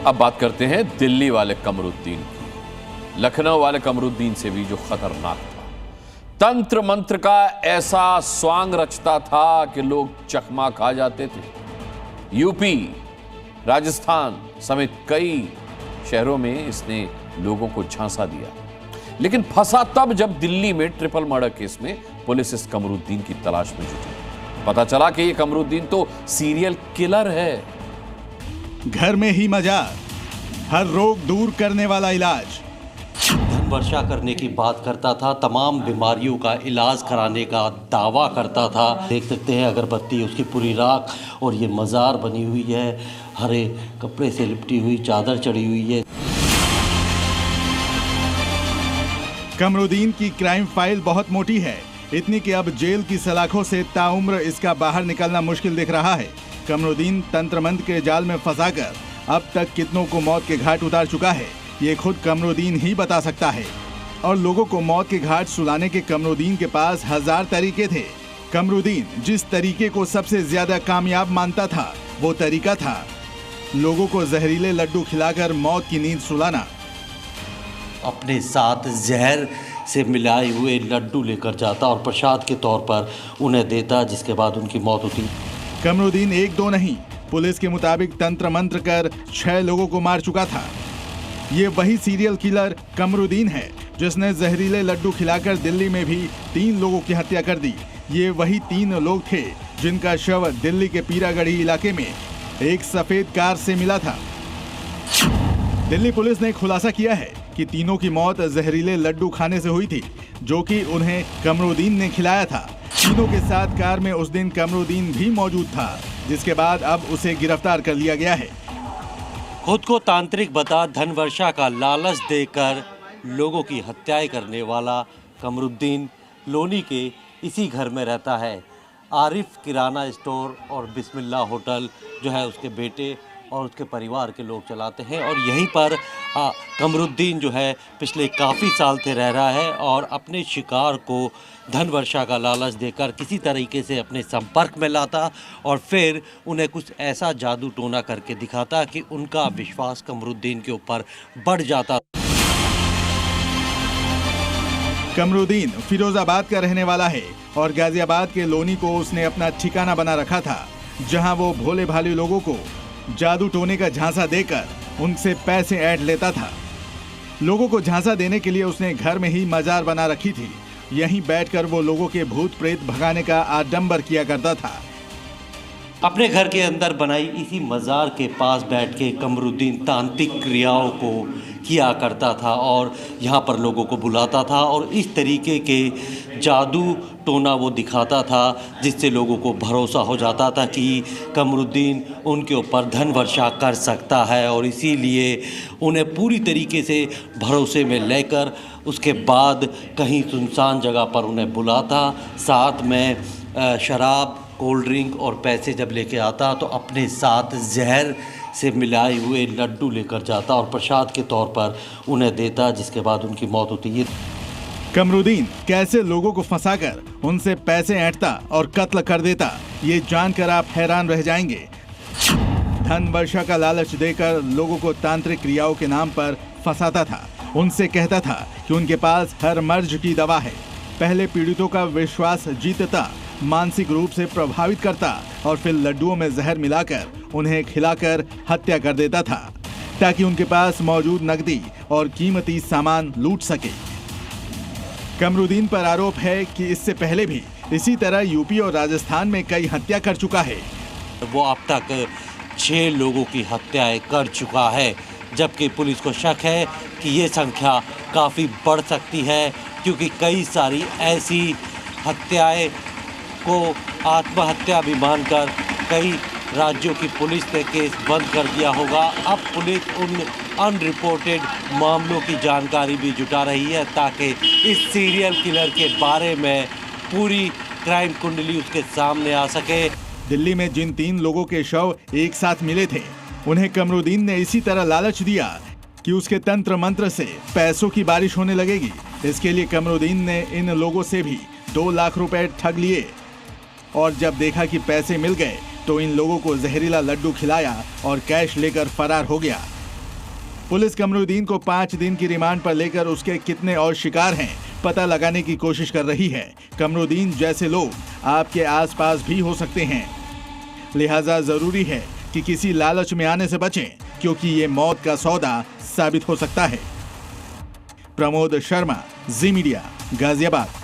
अब बात करते हैं दिल्ली वाले कमरुद्दीन की। लखनऊ वाले कमरुद्दीन से भी जो खतरनाक था, तंत्र मंत्र का ऐसा स्वांग रचता था कि लोग चकमा खा जाते थे। यूपी, राजस्थान समेत कई शहरों में इसने लोगों को झांसा दिया, लेकिन फंसा तब जब दिल्ली में ट्रिपल मर्डर केस में पुलिस इस कमरुद्दीन की तलाश में जुटी। पता चला कि यह कमरुद्दीन तो सीरियल किलर है। घर में ही मजार, हर रोग दूर करने वाला इलाज। धन वर्षा करने की बात करता था, तमाम बीमारियों का इलाज कराने का दावा करता था। देख सकते हैं अगरबत्ती, उसकी पूरी राख, और ये मज़ार बनी हुई है, हरे कपड़े से लिपटी हुई चादर चढ़ी हुई है। कमरुद्दीन की क्राइम फाइल बहुत मोटी है, इतनी कि अब जेल की सलाखों से ताउम्र इसका बाहर निकलना मुश्किल दिख रहा है। कमरुद्दीन तंत्र मंत्र के जाल में फंसाकर अब तक कितनों को मौत के घाट उतार चुका है, ये खुद कमरुद्दीन ही बता सकता है। और लोगों को मौत के घाट सुलाने के कमरुद्दीन के पास हजार तरीके थे। कमरुद्दीन जिस तरीके को सबसे ज्यादा कामयाब मानता था, वो तरीका था लोगों को जहरीले लड्डू खिलाकर मौत की नींद सुलाना। अपने साथ जहर से मिलाए हुए लड्डू लेकर जाता और प्रसाद के तौर पर उन्हें देता, जिसके बाद उनकी मौत होती। कमरुद्दीन एक दो नहीं, पुलिस के मुताबिक तंत्र मंत्र कर 6 लोगों को मार चुका था। ये वही सीरियल किलर कमरुद्दीन है जिसने जहरीले लड्डू खिलाकर दिल्ली में भी 3 लोगों की हत्या कर दी। ये वही 3 लोग थे जिनका शव दिल्ली के पीरागढ़ी इलाके में एक सफेद कार से मिला था। दिल्ली पुलिस ने खुलासा किया है कि तीनों की मौत जहरीले लड्डू खाने से हुई थी, जो कि उन्हें कमरुद्दीन ने खिलाया था। तीनों के साथ कार में उस दिन कमरुद्दीन भी मौजूद था, जिसके बाद अब उसे गिरफ्तार कर लिया गया है। खुद को तांत्रिक बता धन वर्षा का लालच देकर लोगों की हत्याएं करने वाला कमरुद्दीन लोनी के इसी घर में रहता है। आरिफ किराना स्टोर और बिस्मिल्ला होटल जो है उसके बेटे और उसके परिवार के लोग चलाते हैं, और यहीं पर कमरुद्दीन जो है पिछले काफ़ी साल से रह रहा है और अपने शिकार को धन वर्षा का लालच देकर किसी तरीके से अपने संपर्क में लाता और फिर उन्हें कुछ ऐसा जादू टोना करके दिखाता कि उनका विश्वास कमरुद्दीन के ऊपर बढ़ जाता। कमरुद्दीन फिरोजाबाद का रहने वाला है और गाजियाबाद के लोनी को उसने अपना ठिकाना बना रखा था, जहां वो भोले भाले लोगों को जादू टोने का झांसा देकर उनसे पैसे ऐंठ लेता था। लोगों को झांसा देने के लिए उसने घर में ही मजार बना रखी थी। यहीं बैठकर वो लोगों के भूत प्रेत भगाने का आडंबर किया करता था। अपने घर के अंदर बनाई इसी मज़ार के पास बैठ के कमरुद्दीन तांत्रिक क्रियाओं को किया करता था और यहाँ पर लोगों को बुलाता था और इस तरीके के जादू टोना वो दिखाता था, जिससे लोगों को भरोसा हो जाता था कि कमरुद्दीन उनके ऊपर धन वर्षा कर सकता है, और इसीलिए उन्हें पूरी तरीके से भरोसे में लेकर उसके बाद कहीं सुनसान जगह पर उन्हें बुलाता। साथ में शराब, कोल्ड ड्रिंक और पैसे जब लेके आता तो अपने साथ जहर से मिलाए हुए लड्डू लेकर जाता और प्रसाद के तौर पर उन्हें देता, जिसके बाद उनकी मौत होती है। कमरुद्दीन कैसे लोगों को फंसाकर उनसे पैसे ऐंठता और कत्ल कर देता, ये जानकर आप हैरान रह जाएंगे। धन वर्षा का लालच देकर लोगों को तांत्रिक क्रियाओं के नाम पर फंसाता था। उनसे कहता था कि उनके पास हर मर्ज की दवा है। पहले पीड़ितों का विश्वास जीतता, मानसिक रूप से प्रभावित करता और फिर लड्डुओं में जहर मिलाकर उन्हें खिलाकर हत्या कर देता था, ताकि उनके पास मौजूद नकदी और कीमती सामान लूट सके। कमरुद्दीन पर आरोप है कि इससे पहले भी इसी तरह यूपी और राजस्थान में कई हत्या कर चुका है। वो अब तक 6 लोगों की हत्याएं कर चुका है, जबकि पुलिस को शक है कि ये संख्या काफ़ी बढ़ सकती है, क्योंकि कई सारी ऐसी हत्याएं को आत्महत्या भी मानकर कई राज्यों की पुलिस ने केस बंद कर दिया होगा। अब पुलिस उन अनरिपोर्टेड मामलों की जानकारी भी जुटा रही है, ताकि इस सीरियल किलर के बारे में पूरी क्राइम कुंडली उसके सामने आ सके। दिल्ली में जिन 3 लोगों के शव एक साथ मिले थे, उन्हें कमरुद्दीन ने इसी तरह लालच दिया कि उसके तंत्र मंत्र से पैसों की बारिश होने लगेगी। इसके लिए कमरुद्दीन ने इन लोगों से भी 2 लाख रुपए ठग लिए और जब देखा कि पैसे मिल गए तो इन लोगों को जहरीला लड्डू खिलाया और कैश लेकर फरार हो गया। पुलिस कमरुद्दीन को 5 दिन की रिमांड पर लेकर उसके कितने और शिकार हैं पता लगाने की कोशिश कर रही है। कमरुद्दीन जैसे लोग आपके आसपास भी हो सकते हैं, लिहाजा जरूरी है कि किसी लालच में आने से बचें, क्योंकि ये मौत का सौदा साबित हो सकता है। प्रमोद शर्मा, जी मीडिया, गाजियाबाद।